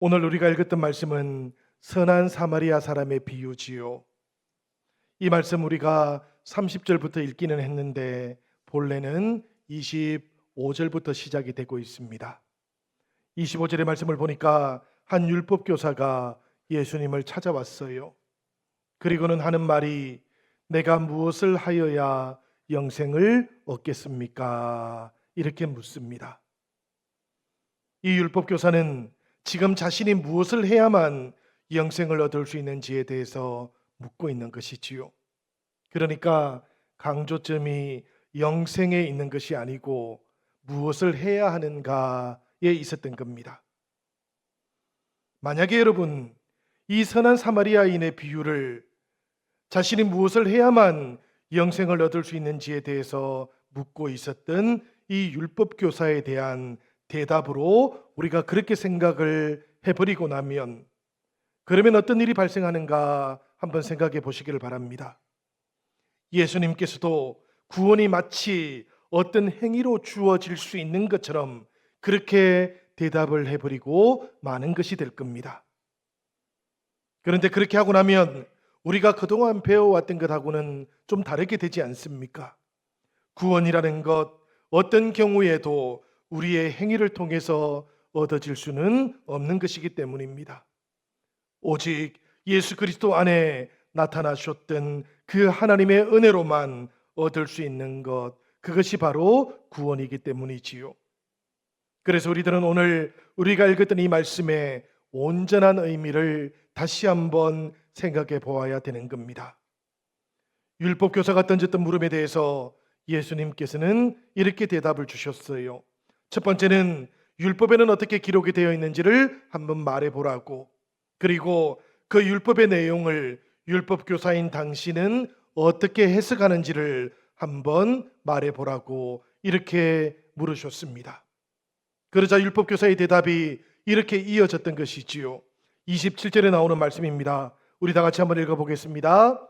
오늘 우리가 읽었던 말씀은 선한 사마리아 사람의 비유지요. 이 말씀 우리가 30절부터 읽기는 했는데 본래는 25절부터 시작이 되고 있습니다. 25절의 말씀을 보니까 한 율법 교사가 예수님을 찾아왔어요. 그리고는 하는 말이 내가 무엇을 하여야 영생을 얻겠습니까? 이렇게 묻습니다. 이 율법 교사는 지금 자신이 무엇을 해야만 영생을 얻을 수 있는지에 대해서 묻고 있는 것이지요. 그러니까 강조점이 영생에 있는 것이 아니고 무엇을 해야 하는가에 있었던 겁니다. 만약에 여러분 이 선한 사마리아인의 비유를 자신이 무엇을 해야만 영생을 얻을 수 있는지에 대해서 묻고 있었던 이 율법 교사에 대한 대답으로 우리가 그렇게 생각을 해버리고 나면 그러면 어떤 일이 발생하는가 한번 생각해 보시기를 바랍니다. 예수님께서도 구원이 마치 어떤 행위로 주어질 수 있는 것처럼 그렇게 대답을 해버리고 마는 것이 될 겁니다. 그런데 그렇게 하고 나면 우리가 그동안 배워왔던 것하고는 좀 다르게 되지 않습니까? 구원이라는 것 어떤 경우에도 우리의 행위를 통해서 얻어질 수는 없는 것이기 때문입니다. 오직 예수 그리스도 안에 나타나셨던 그 하나님의 은혜로만 얻을 수 있는 것, 그것이 바로 구원이기 때문이지요. 그래서 우리들은 오늘 우리가 읽었던 이 말씀의 온전한 의미를 다시 한번 생각해 보아야 되는 겁니다. 율법 교사가 던졌던 물음에 대해서 예수님께서는 이렇게 대답을 주셨어요. 첫 번째는 율법에는 어떻게 기록이 되어 있는지를 한번 말해 보라고, 그리고 그 율법의 내용을 율법 교사인 당신은 어떻게 해석하는지를 한번 말해 보라고 이렇게 물으셨습니다. 그러자 율법 교사의 대답이 이렇게 이어졌던 것이지요. 27절에 나오는 말씀입니다. 우리 다 같이 한번 읽어보겠습니다.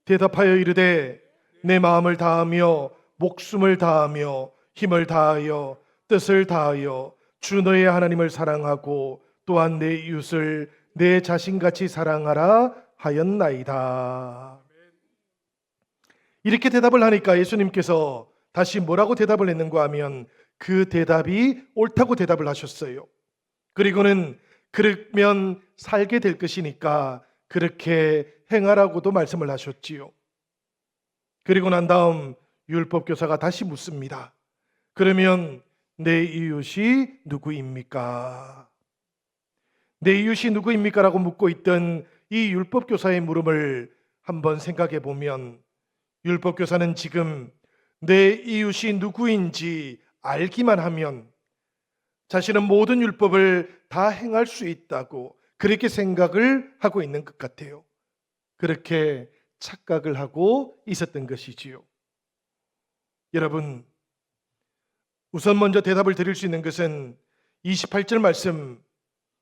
대답하여 이르되 내 마음을 다하며 목숨을 다하며 힘을 다하여 뜻을 다하여 주 너의 하나님을 사랑하고 또한 내 이웃을 내 자신같이 사랑하라 하였나이다. 이렇게 대답을 하니까 예수님께서 다시 뭐라고 대답을 했는가 하면 그 대답이 옳다고 대답을 하셨어요. 그리고는 그러면 살게 될 것이니까 그렇게 행하라고도 말씀을 하셨지요. 그리고 난 다음 율법 교사가 다시 묻습니다. 그러면 내 이웃이 누구입니까? 내 이웃이 누구입니까? 라고 묻고 있던 이 율법 교사의 물음을 한번 생각해 보면 율법 교사는 지금 내 이웃이 누구인지 알기만 하면 자신은 모든 율법을 다 행할 수 있다고 그렇게 생각을 하고 있는 것 같아요. 그렇게 착각을 하고 있었던 것이지요. 여러분, 우선 먼저 대답을 드릴 수 있는 것은 28절 말씀,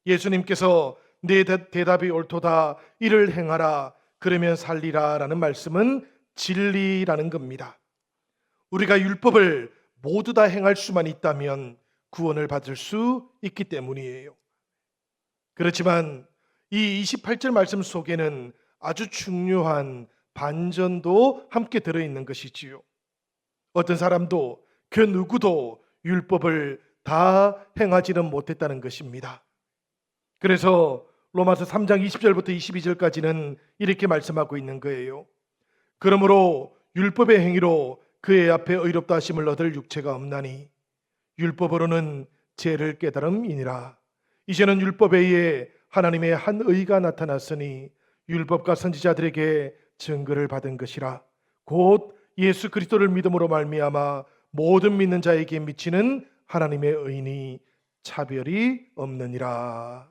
예수님께서 내 대답이 옳도다 이를 행하라 그러면 살리라 라는 말씀은 진리라는 겁니다. 우리가 율법을 모두 다 행할 수만 있다면 구원을 받을 수 있기 때문이에요. 그렇지만 이 28절 말씀 속에는 아주 중요한 반전도 함께 들어있는 것이지요. 어떤 사람도 그 누구도 율법을 다 행하지는 못했다는 것입니다. 그래서 로마서 3장 20절부터 22절까지는 이렇게 말씀하고 있는 거예요. 그러므로 율법의 행위로 그의 앞에 의롭다 하심을 얻을 육체가 없나니 율법으로는 죄를 깨달음이니라. 이제는 율법에 의해 하나님의 한 의가 나타났으니 율법과 선지자들에게 증거를 받은 것이라. 곧 예수 그리스도를 믿음으로 말미암아 모든 믿는 자에게 미치는 하나님의 의니 차별이 없느니라.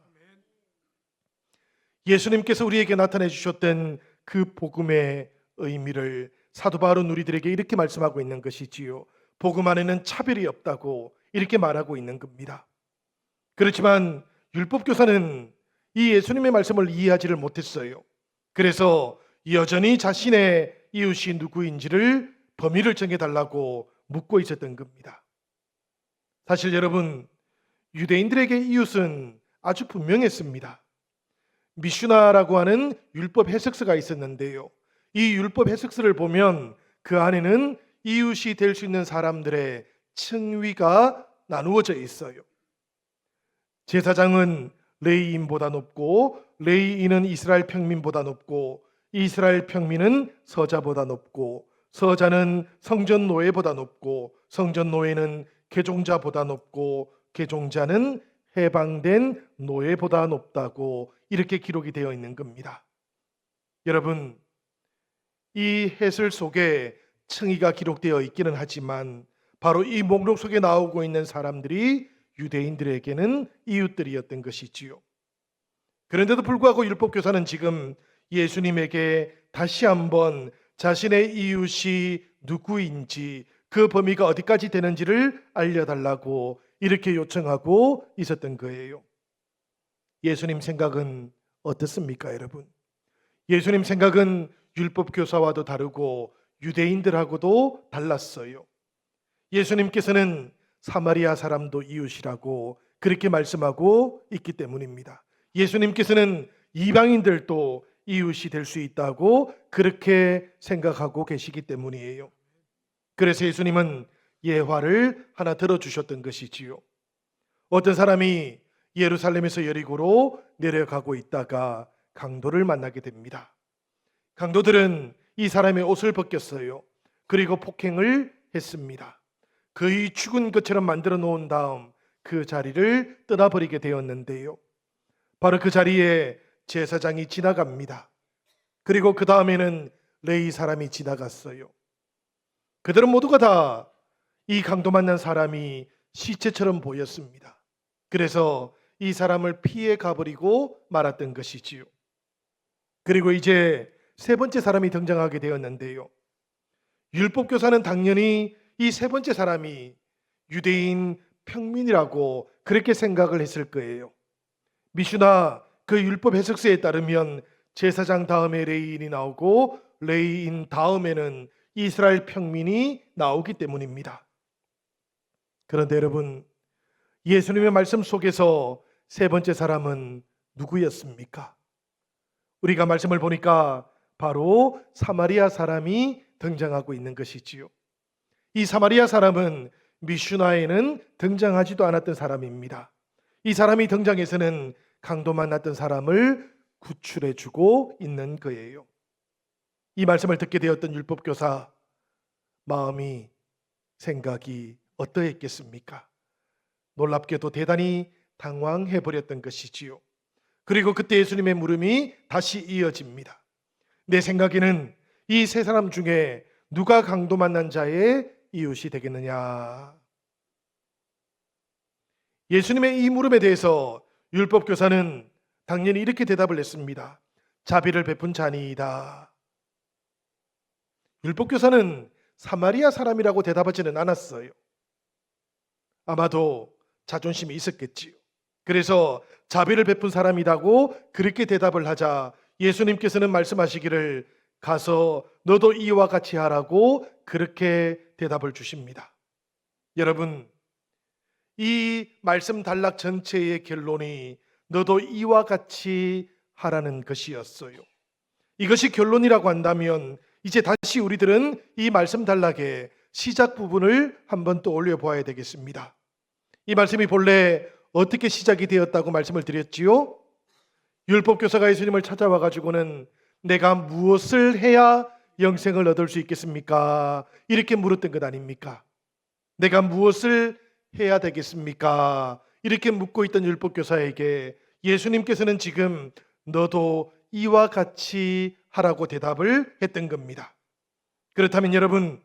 예수님께서 우리에게 나타내 주셨던 그 복음의 의미를 사도 바울은 우리들에게 이렇게 말씀하고 있는 것이지요. 복음 안에는 차별이 없다고 이렇게 말하고 있는 겁니다. 그렇지만 율법 교사는 이 예수님의 말씀을 이해하지를 못했어요. 그래서 여전히 자신의 이웃이 누구인지를 범위를 정해달라고 묻고 있었던 겁니다. 사실 여러분, 유대인들에게 이웃은 아주 분명했습니다. 미슈나라고 하는 율법 해석서가 있었는데요. 이 율법 해석서를 보면 그 안에는 이웃이 될 수 있는 사람들의 층위가 나누어져 있어요. 제사장은 레위인보다 높고, 레위인은 이스라엘 평민보다 높고, 이스라엘 평민은 서자보다 높고, 서자는 성전 노예보다 높고, 성전 노예는 개종자보다 높고, 개종자는 해방된 노예보다 높다고 이렇게 기록이 되어 있는 겁니다. 여러분, 이 해설 속에 층위가 기록되어 있기는 하지만 바로 이 목록 속에 나오고 있는 사람들이 유대인들에게는 이웃들이었던 것이지요. 그런데도 불구하고 율법교사는 지금 예수님에게 다시 한번 자신의 이웃이 누구인지, 그 범위가 어디까지 되는지를 알려달라고 이렇게 요청하고 있었던 거예요. 예수님 생각은 어떻습니까, 여러분? 예수님 생각은 율법교사와도 다르고 유대인들하고도 달랐어요. 예수님께서는 사마리아 사람도 이웃이라고 그렇게 말씀하고 있기 때문입니다. 예수님께서는 이방인들도 이웃이 될 수 있다고 그렇게 생각하고 계시기 때문이에요. 그래서 예수님은 예화를 하나 들어주셨던 것이지요. 어떤 사람이 예루살렘에서 여리고로 내려가고 있다가 강도를 만나게 됩니다. 강도들은 이 사람의 옷을 벗겼어요. 그리고 폭행을 했습니다. 거의 죽은 것처럼 만들어 놓은 다음 그 자리를 떠나버리게 되었는데요. 바로 그 자리에 제사장이 지나갑니다. 그리고 그 다음에는 레위 사람이 지나갔어요. 그들은 모두가 다 이 강도 만난 사람이 시체처럼 보였습니다. 그래서 이 사람을 피해 가버리고 말았던 것이지요. 그리고 이제 세 번째 사람이 등장하게 되었는데요. 율법교사는 당연히 이 세 번째 사람이 유대인 평민이라고 그렇게 생각을 했을 거예요. 미슈나 그 율법 해석서에 따르면 제사장 다음에 레위인이 나오고 레위인 다음에는 이스라엘 평민이 나오기 때문입니다. 그런데 여러분, 예수님의 말씀 속에서 세 번째 사람은 누구였습니까? 우리가 말씀을 보니까 바로 사마리아 사람이 등장하고 있는 것이지요. 이 사마리아 사람은 미슈나에는 등장하지도 않았던 사람입니다. 이 사람이 등장해서는 강도 만났던 사람을 구출해주고 있는 거예요. 이 말씀을 듣게 되었던 율법교사 마음이, 생각이 어떠했겠습니까? 놀랍게도 대단히 당황해버렸던 것이지요. 그리고 그때 예수님의 물음이 다시 이어집니다. 내 생각에는 이 세 사람 중에 누가 강도 만난 자의 이웃이 되겠느냐? 예수님의 이 물음에 대해서 율법교사는 당연히 이렇게 대답을 했습니다. 자비를 베푼 자니이다. 율법교사는 사마리아 사람이라고 대답하지는 않았어요. 아마도 자존심이 있었겠지요. 그래서 자비를 베푼 사람이라고 그렇게 대답을 하자 예수님께서는 말씀하시기를 가서 너도 이와 같이 하라고 그렇게 대답을 주십니다. 여러분, 이 말씀 단락 전체의 결론이 너도 이와 같이 하라는 것이었어요. 이것이 결론이라고 한다면 이제 다시 우리들은 이 말씀 단락의 시작 부분을 한번 또 올려보아야 되겠습니다. 이 말씀이 본래 어떻게 시작이 되었다고 말씀을 드렸지요? 율법교사가 예수님을 찾아와 가지고는 내가 무엇을 해야 영생을 얻을 수 있겠습니까? 이렇게 물었던 것 아닙니까? 내가 무엇을 해야 되겠습니까? 이렇게 묻고 있던 율법교사에게 예수님께서는 지금 너도 이와 같이 하라고 대답을 했던 겁니다. 그렇다면 여러분,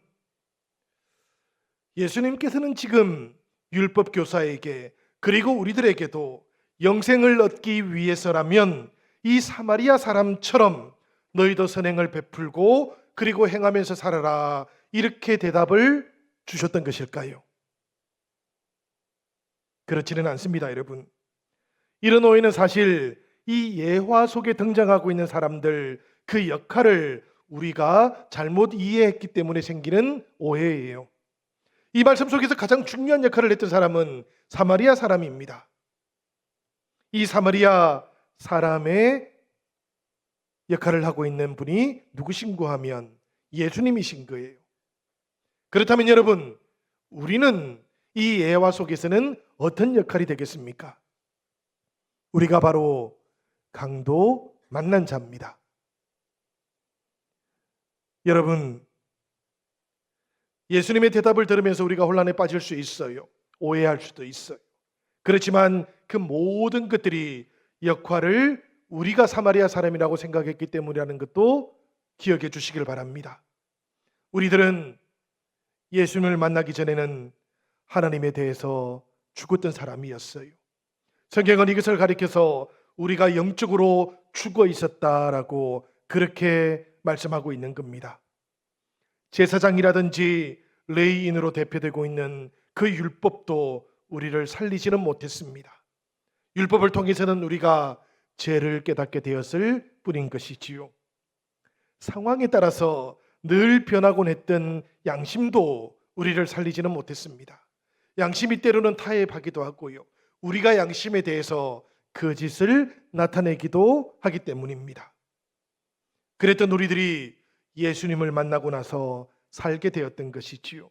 예수님께서는 지금 율법교사에게 그리고 우리들에게도 영생을 얻기 위해서라면 이 사마리아 사람처럼 너희도 선행을 베풀고 그리고 행하면서 살아라 이렇게 대답을 주셨던 것일까요? 그렇지는 않습니다, 여러분. 이런 오해는 사실 이 예화 속에 등장하고 있는 사람들 그 역할을 우리가 잘못 이해했기 때문에 생기는 오해예요. 이 말씀 속에서 가장 중요한 역할을 했던 사람은 사마리아 사람입니다. 이 사마리아 사람의 역할을 하고 있는 분이 누구신고 하면 예수님이신 거예요. 그렇다면 여러분, 우리는 이 예화 속에서는 어떤 역할이 되겠습니까? 우리가 바로 강도 만난 자입니다. 여러분, 예수님의 대답을 들으면서 우리가 혼란에 빠질 수 있어요. 오해할 수도 있어요. 그렇지만 그 모든 것들이 역할을 우리가 사마리아 사람이라고 생각했기 때문이라는 것도 기억해 주시길 바랍니다. 우리들은 예수님을 만나기 전에는 하나님에 대해서 죽었던 사람이었어요. 성경은 이것을 가리켜서 우리가 영적으로 죽어 있었다라고 그렇게 말씀하고 있는 겁니다. 제사장이라든지 레위인으로 대표되고 있는 그 율법도 우리를 살리지는 못했습니다. 율법을 통해서는 우리가 죄를 깨닫게 되었을 뿐인 것이지요. 상황에 따라서 늘 변하곤 했던 양심도 우리를 살리지는 못했습니다. 양심이 때로는 타협하기도 하고요. 우리가 양심에 대해서 거짓을 나타내기도 하기 때문입니다. 그랬던 우리들이 예수님을 만나고 나서 살게 되었던 것이지요.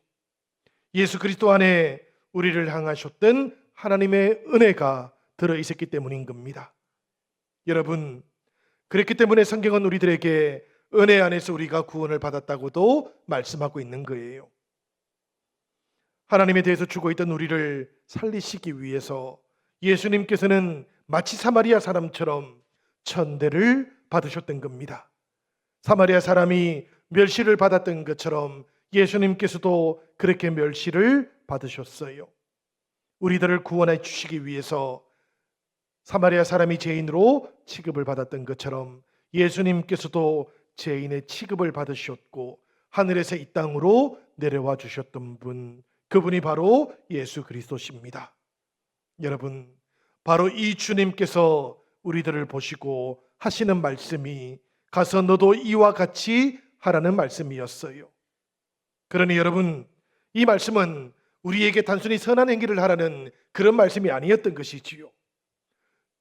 예수 그리스도 안에 우리를 향하셨던 하나님의 은혜가 들어있었기 때문인 겁니다. 여러분, 그렇기 때문에 성경은 우리들에게 은혜 안에서 우리가 구원을 받았다고도 말씀하고 있는 거예요. 하나님에 대해서 죽어있던 우리를 살리시기 위해서 예수님께서는 마치 사마리아 사람처럼 천대를 받으셨던 겁니다. 사마리아 사람이 멸시를 받았던 것처럼 예수님께서도 그렇게 멸시를 받으셨어요. 우리들을 구원해 주시기 위해서 사마리아 사람이 죄인으로 취급을 받았던 것처럼 예수님께서도 죄인의 취급을 받으셨고 하늘에서 이 땅으로 내려와 주셨던 분, 그분이 바로 예수 그리스도십니다. 여러분, 바로 이 주님께서 우리들을 보시고 하시는 말씀이 가서 너도 이와 같이 하라는 말씀이었어요. 그러니 여러분, 이 말씀은 우리에게 단순히 선한 행위를 하라는 그런 말씀이 아니었던 것이지요.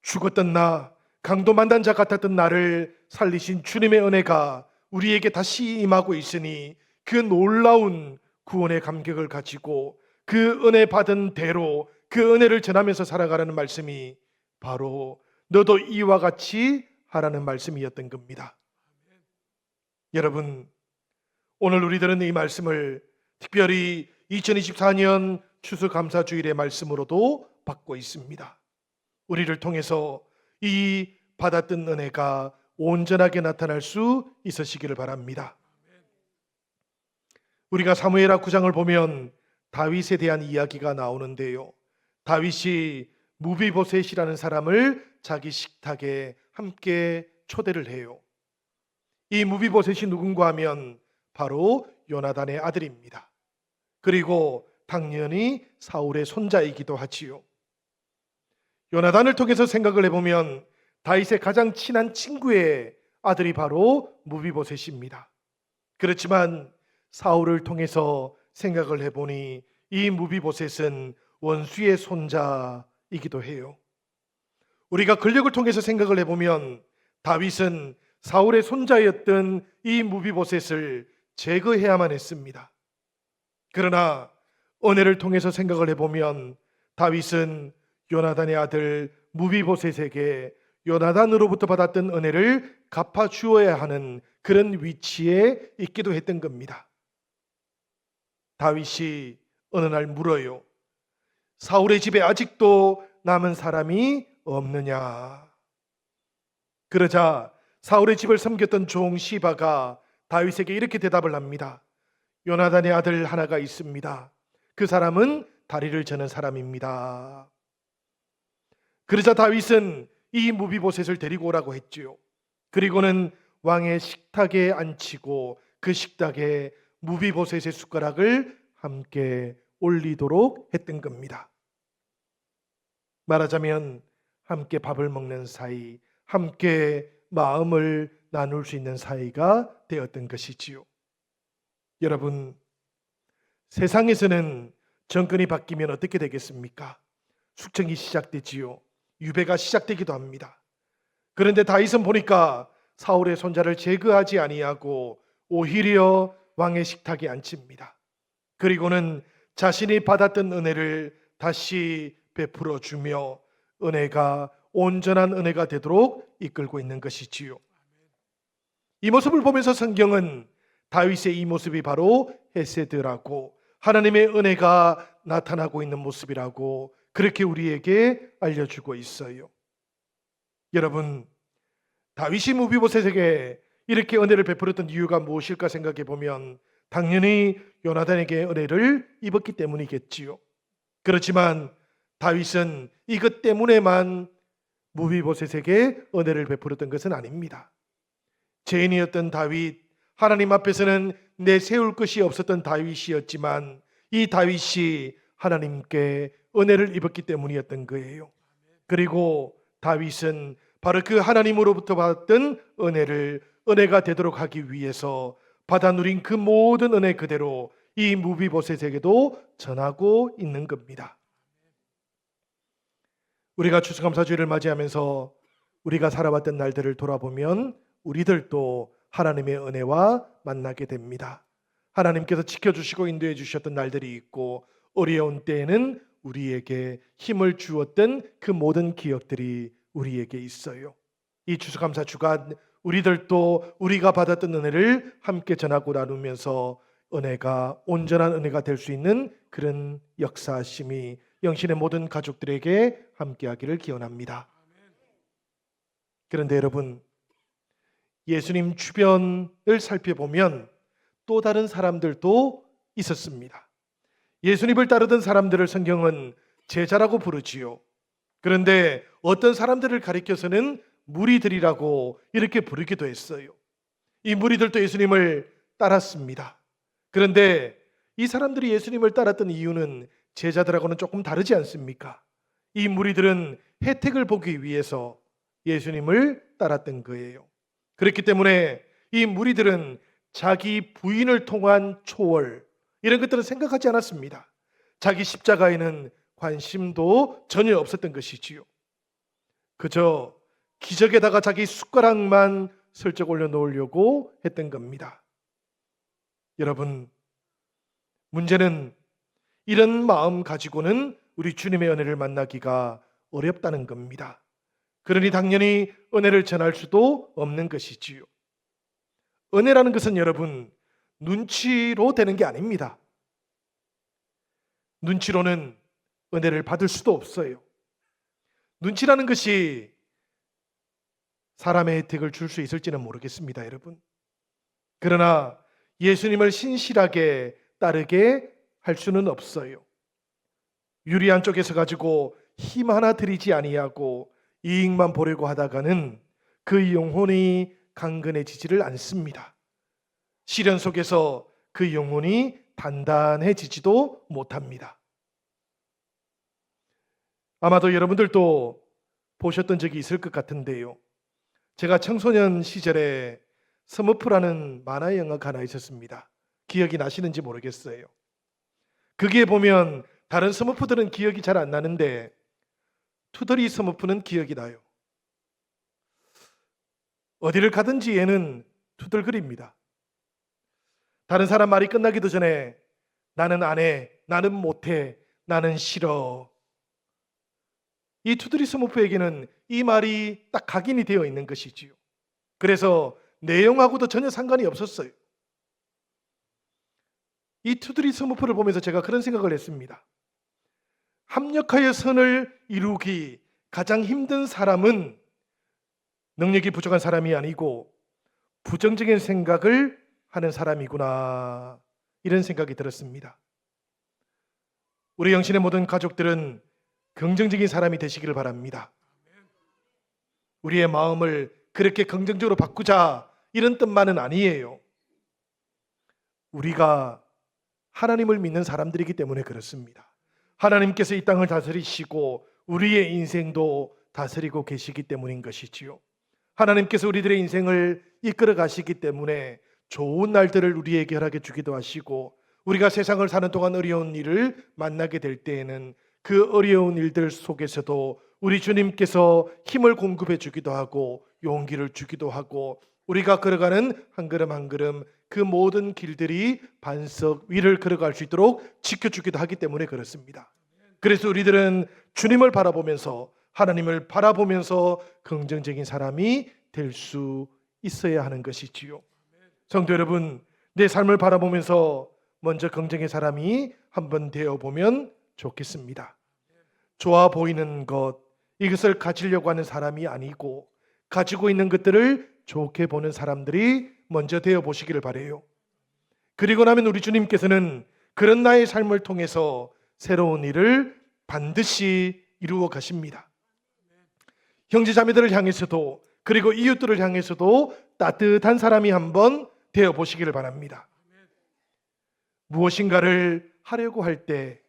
죽었던 나, 강도 만난 자 같았던 나를 살리신 주님의 은혜가 우리에게 다시 임하고 있으니 그 놀라운 구원의 감격을 가지고 그 은혜 받은 대로 그 은혜를 전하면서 살아가라는 말씀이 바로 너도 이와 같이 하라는 말씀이었던 겁니다. 여러분, 오늘 우리들은 이 말씀을 특별히 2024년 추수감사주일의 말씀으로도 받고 있습니다. 우리를 통해서 이 받았던 은혜가 온전하게 나타날 수 있으시기를 바랍니다. 우리가 사무엘하 9장을 보면 다윗에 대한 이야기가 나오는데요. 다윗이 무비보셋이라는 사람을 자기 식탁에 함께 초대를 해요. 이 무비보셋이 누군가 하면 바로 요나단의 아들입니다. 그리고 당연히 사울의 손자이기도 하지요. 요나단을 통해서 생각을 해보면 다윗의 가장 친한 친구의 아들이 바로 무비보셋입니다. 그렇지만 사울을 통해서 생각을 해보니 이 무비보셋은 원수의 손자이기도 해요. 우리가 근력을 통해서 생각을 해보면 다윗은 사울의 손자였던 이 무비보셋을 제거해야만 했습니다. 그러나 은혜를 통해서 생각을 해보면 다윗은 요나단의 아들 무비보셋에게 요나단으로부터 받았던 은혜를 갚아주어야 하는 그런 위치에 있기도 했던 겁니다. 다윗이 어느 날 물어요. 사울의 집에 아직도 남은 사람이 없느냐? 그러자 사울의 집을 섬겼던 종 시바가 다윗에게 이렇게 대답을 합니다. 요나단의 아들 하나가 있습니다. 그 사람은 다리를 저는 사람입니다. 그러자 다윗은 이 무비보셋을 데리고 오라고 했지요. 그리고는 왕의 식탁에 앉히고 그 식탁에 무비보셋의 숟가락을 함께 올리도록 했던 겁니다. 말하자면 함께 밥을 먹는 사이, 함께 마음을 나눌 수 있는 사이가 되었던 것이지요. 여러분, 세상에서는 정권이 바뀌면 어떻게 되겠습니까? 숙청이 시작되지요. 유배가 시작되기도 합니다. 그런데 다윗은 보니까 사울의 손자를 제거하지 아니하고 오히려 왕의 식탁에 앉힙니다. 그리고는 자신이 받았던 은혜를 다시 베풀어 주며 은혜가 온전한 은혜가 되도록 이끌고 있는 것이지요. 이 모습을 보면서 성경은 다윗의 이 모습이 바로 헤세드라고, 하나님의 은혜가 나타나고 있는 모습이라고 그렇게 우리에게 알려주고 있어요. 여러분, 다윗이 무비보셋에게 이렇게 은혜를 베풀었던 이유가 무엇일까 생각해 보면 당연히 요나단에게 은혜를 입었기 때문이겠지요. 그렇지만 다윗은 이것 때문에만 무비보셋에게 은혜를 베풀었던 것은 아닙니다. 죄인이었던 다윗, 하나님 앞에서는 내세울 것이 없었던 다윗이었지만 이 다윗이 하나님께 은혜를 입었기 때문이었던 거예요. 그리고 다윗은 바로 그 하나님으로부터 받았던 은혜가 되도록 하기 위해서 받아 누린 그 모든 은혜 그대로 이 무비보셋에게도 전하고 있는 겁니다. 우리가 추수감사주일을 맞이하면서 우리가 살아왔던 날들을 돌아보면 우리들도 하나님의 은혜와 만나게 됩니다. 하나님께서 지켜주시고 인도해 주셨던 날들이 있고 어려운 때에는 우리에게 힘을 주었던 그 모든 기억들이 우리에게 있어요. 이 추수감사 주간 우리들도 우리가 받았던 은혜를 함께 전하고 나누면서 은혜가 온전한 은혜가 될 수 있는 그런 역사심이 영신의 모든 가족들에게 함께하기를 기원합니다. 그런데 여러분, 예수님 주변을 살펴보면 또 다른 사람들도 있었습니다. 예수님을 따르던 사람들을 성경은 제자라고 부르지요. 그런데 어떤 사람들을 가리켜서는 무리들이라고 이렇게 부르기도 했어요. 이 무리들도 예수님을 따랐습니다. 그런데 이 사람들이 예수님을 따랐던 이유는 제자들하고는 조금 다르지 않습니까? 이 무리들은 혜택을 보기 위해서 예수님을 따랐던 거예요. 그렇기 때문에 이 무리들은 자기 부인을 통한 초월, 이런 것들은 생각하지 않았습니다. 자기 십자가에는 관심도 전혀 없었던 것이지요. 그저 기적에다가 자기 숟가락만 슬쩍 올려놓으려고 했던 겁니다. 여러분, 문제는 이런 마음 가지고는 우리 주님의 은혜를 만나기가 어렵다는 겁니다. 그러니 당연히 은혜를 전할 수도 없는 것이지요. 은혜라는 것은 여러분, 눈치로 되는 게 아닙니다. 눈치로는 은혜를 받을 수도 없어요. 눈치라는 것이 사람의 혜택을 줄 수 있을지는 모르겠습니다, 여러분. 그러나 예수님을 신실하게 따르게 할 수는 없어요. 유리한 쪽에서 가지고 힘 하나 들이지 아니하고 이익만 보려고 하다가는 그 영혼이 강건해지지를 않습니다. 시련 속에서 그 영혼이 단단해지지도 못합니다. 아마도 여러분들도 보셨던 적이 있을 것 같은데요. 제가 청소년 시절에 스머프라는 만화 영화가 하나 있었습니다. 기억이 나시는지 모르겠어요. 거기에 보면 다른 스머프들은 기억이 잘 안 나는데 투덜이 스머프는 기억이 나요. 어디를 가든지 얘는 투덜거립니다. 다른 사람 말이 끝나기도 전에 나는 안 해, 나는 못해, 나는 싫어. 이 투덜이 스머프에게는 이 말이 딱 각인이 되어 있는 것이지요. 그래서 내용하고도 전혀 상관이 없었어요. 이 투덜이 스머프를 보면서 제가 그런 생각을 했습니다. 합력하여 선을 이루기 가장 힘든 사람은 능력이 부족한 사람이 아니고 부정적인 생각을 하는 사람이구나, 이런 생각이 들었습니다. 우리 영신의 모든 가족들은 긍정적인 사람이 되시기를 바랍니다. 우리의 마음을 그렇게 긍정적으로 바꾸자, 이런 뜻만은 아니에요. 우리가 하나님을 믿는 사람들이기 때문에 그렇습니다. 하나님께서 이 땅을 다스리시고 우리의 인생도 다스리고 계시기 때문인 것이지요. 하나님께서 우리들의 인생을 이끌어 가시기 때문에 좋은 날들을 우리에게 허락해 주기도 하시고, 우리가 세상을 사는 동안 어려운 일을 만나게 될 때에는 그 어려운 일들 속에서도 우리 주님께서 힘을 공급해 주기도 하고 용기를 주기도 하고 우리가 걸어가는 한 걸음 한 걸음 그 모든 길들이 반석 위를 걸어갈 수 있도록 지켜주기도 하기 때문에 그렇습니다. 그래서 우리들은 주님을 바라보면서 하나님을 바라보면서 긍정적인 사람이 될 수 있어야 하는 것이지요. 성도 여러분, 내 삶을 바라보면서 먼저 긍정의 사람이 한번 되어보면 좋겠습니다. 좋아 보이는 것, 이것을 가지려고 하는 사람이 아니고 가지고 있는 것들을 좋게 보는 사람들이 먼저 되어보시기를 바라요. 그리고 나면 우리 주님께서는 그런 나의 삶을 통해서 새로운 일을 반드시 이루어 가십니다. 형제 자매들을 향해서도 그리고 이웃들을 향해서도 따뜻한 사람이 한번 되어보시기를 바랍니다. 무엇인가를 하려고 할 때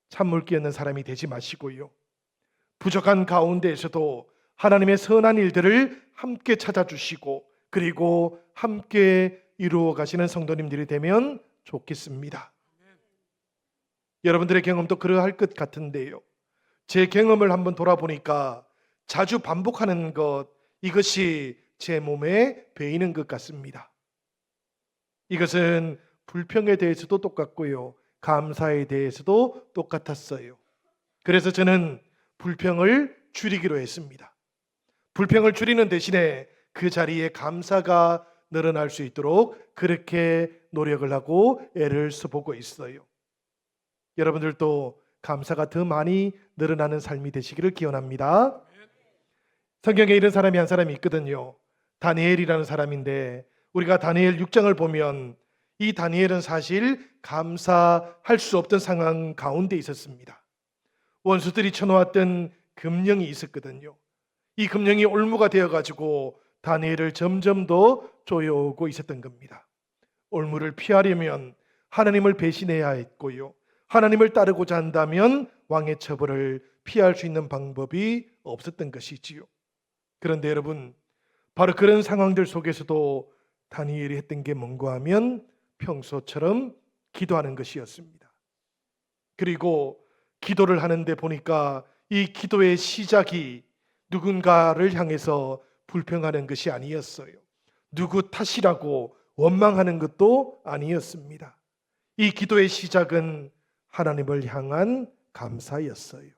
찬물 끼얹는 사람이 되지 마시고요. 부족한 가운데에서도 하나님의 선한 일들을 함께 찾아주시고 그리고 함께 이루어 가시는 성도님들이 되면 좋겠습니다. 여러분들의 경험도 그러할 것 같은데요. 제 경험을 한번 돌아보니까 자주 반복하는 것, 이것이 제 몸에 배이는 것 같습니다. 이것은 불평에 대해서도 똑같고요. 감사에 대해서도 똑같았어요. 그래서 저는 불평을 줄이기로 했습니다. 불평을 줄이는 대신에 그 자리에 감사가 늘어날 수 있도록 그렇게 노력을 하고 애를 써보고 있어요. 여러분들도 감사가 더 많이 늘어나는 삶이 되시기를 기원합니다. 성경에 이런 사람이 한 사람이 있거든요. 다니엘이라는 사람인데 우리가 다니엘 6장을 보면 이 다니엘은 사실 감사할 수 없던 상황 가운데 있었습니다. 원수들이 쳐놓았던 금령이 있었거든요. 이 금령이 올무가 되어가지고 다니엘을 점점 더 조여오고 있었던 겁니다. 올무를 피하려면 하나님을 배신해야 했고요. 하나님을 따르고자 한다면 왕의 처벌을 피할 수 있는 방법이 없었던 것이지요. 그런데 여러분, 바로 그런 상황들 속에서도 다니엘이 했던 게 뭔가 하면 평소처럼 기도하는 것이었습니다. 그리고 기도를 하는데 보니까 이 기도의 시작이 누군가를 향해서 불평하는 것이 아니었어요. 누구 탓이라고 원망하는 것도 아니었습니다. 이 기도의 시작은 하나님을 향한 감사였어요.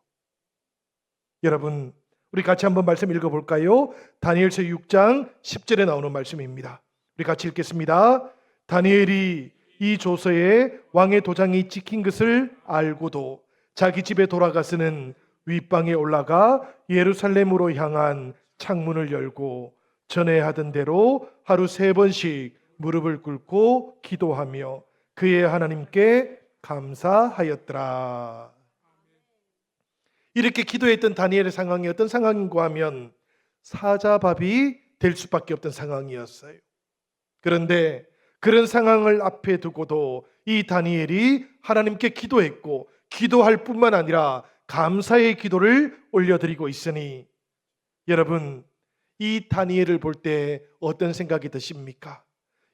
여러분, 우리 같이 한번 말씀 읽어볼까요? 다니엘서 6장 10절에 나오는 말씀입니다. 우리 같이 읽겠습니다. 다니엘이 이 조서에 왕의 도장이 찍힌 것을 알고도 자기 집에 돌아가서는 윗방에 올라가 예루살렘으로 향한 창문을 열고 전에 하던 대로 하루 3번씩 무릎을 꿇고 기도하며 그의 하나님께 감사하였더라. 이렇게 기도했던 다니엘의 상황이 어떤 상황인가 하면 사자밥이 될 수밖에 없던 상황이었어요. 그런데 그런 상황을 앞에 두고도 이 다니엘이 하나님께 기도했고 기도할 뿐만 아니라 감사의 기도를 올려드리고 있으니 여러분, 이 다니엘을 볼 때 어떤 생각이 드십니까?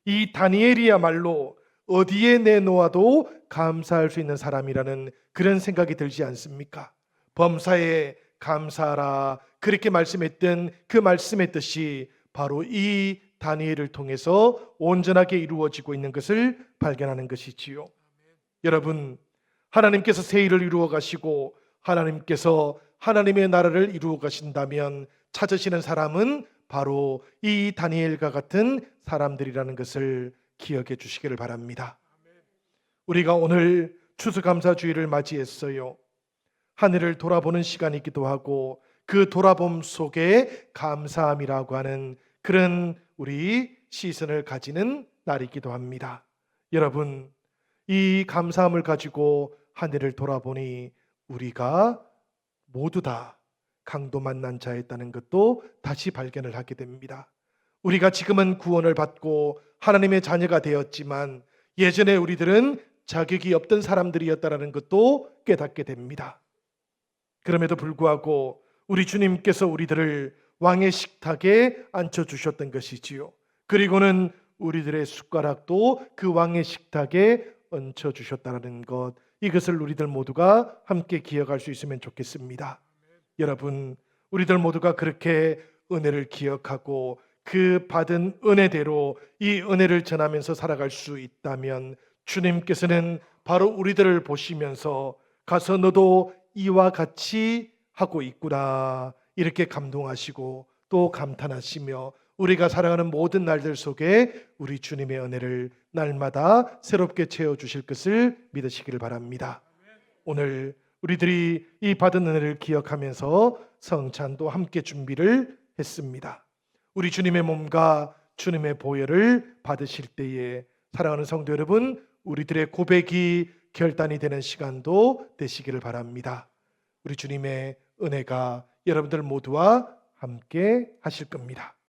이 다니엘이야말로 어디에 내놓아도 감사할 수 있는 사람이라는 그런 생각이 들지 않습니까? 범사에 감사하라 그렇게 말씀했던 그 말씀의 뜻이 바로 이 다니엘을 통해서 온전하게 이루어지고 있는 것을 발견하는 것이지요. 여러분, 하나님께서 새 일을 이루어 가시고 하나님께서 하나님의 나라를 이루어 가신다면 찾으시는 사람은 바로 이 다니엘과 같은 사람들이라는 것을 기억해 주시기를 바랍니다. 우리가 오늘 추수감사주의를 맞이했어요. 하늘을 돌아보는 시간이기도 하고 그 돌아봄 속에 감사함이라고 하는 그런 우리 시선을 가지는 날이기도 합니다. 여러분, 이 감사함을 가지고 하늘을 돌아보니 우리가 모두 다 강도 만난 자였다는 것도 다시 발견을 하게 됩니다. 우리가 지금은 구원을 받고 하나님의 자녀가 되었지만 예전에 우리들은 자격이 없던 사람들이었다는 것도 깨닫게 됩니다. 그럼에도 불구하고 우리 주님께서 우리들을 왕의 식탁에 앉혀주셨던 것이지요. 그리고는 우리들의 숟가락도 그 왕의 식탁에 얹혀주셨다는 것, 이것을 우리들 모두가 함께 기억할 수 있으면 좋겠습니다. 여러분, 우리들 모두가 그렇게 은혜를 기억하고 그 받은 은혜대로 이 은혜를 전하면서 살아갈 수 있다면 주님께서는 바로 우리들을 보시면서 가서 너도 이와 같이 하고 있구나 이렇게 감동하시고 또 감탄하시며 우리가 살아가는 모든 날들 속에 우리 주님의 은혜를 날마다 새롭게 채워주실 것을 믿으시기를 바랍니다. 오늘 우리들이 이 받은 은혜를 기억하면서 성찬도 함께 준비를 했습니다. 우리 주님의 몸과 주님의 보혈을 받으실 때에 사랑하는 성도 여러분, 우리들의 고백이 결단이 되는 시간도 되시기를 바랍니다. 우리 주님의 은혜가 여러분들 모두와 함께 하실 겁니다.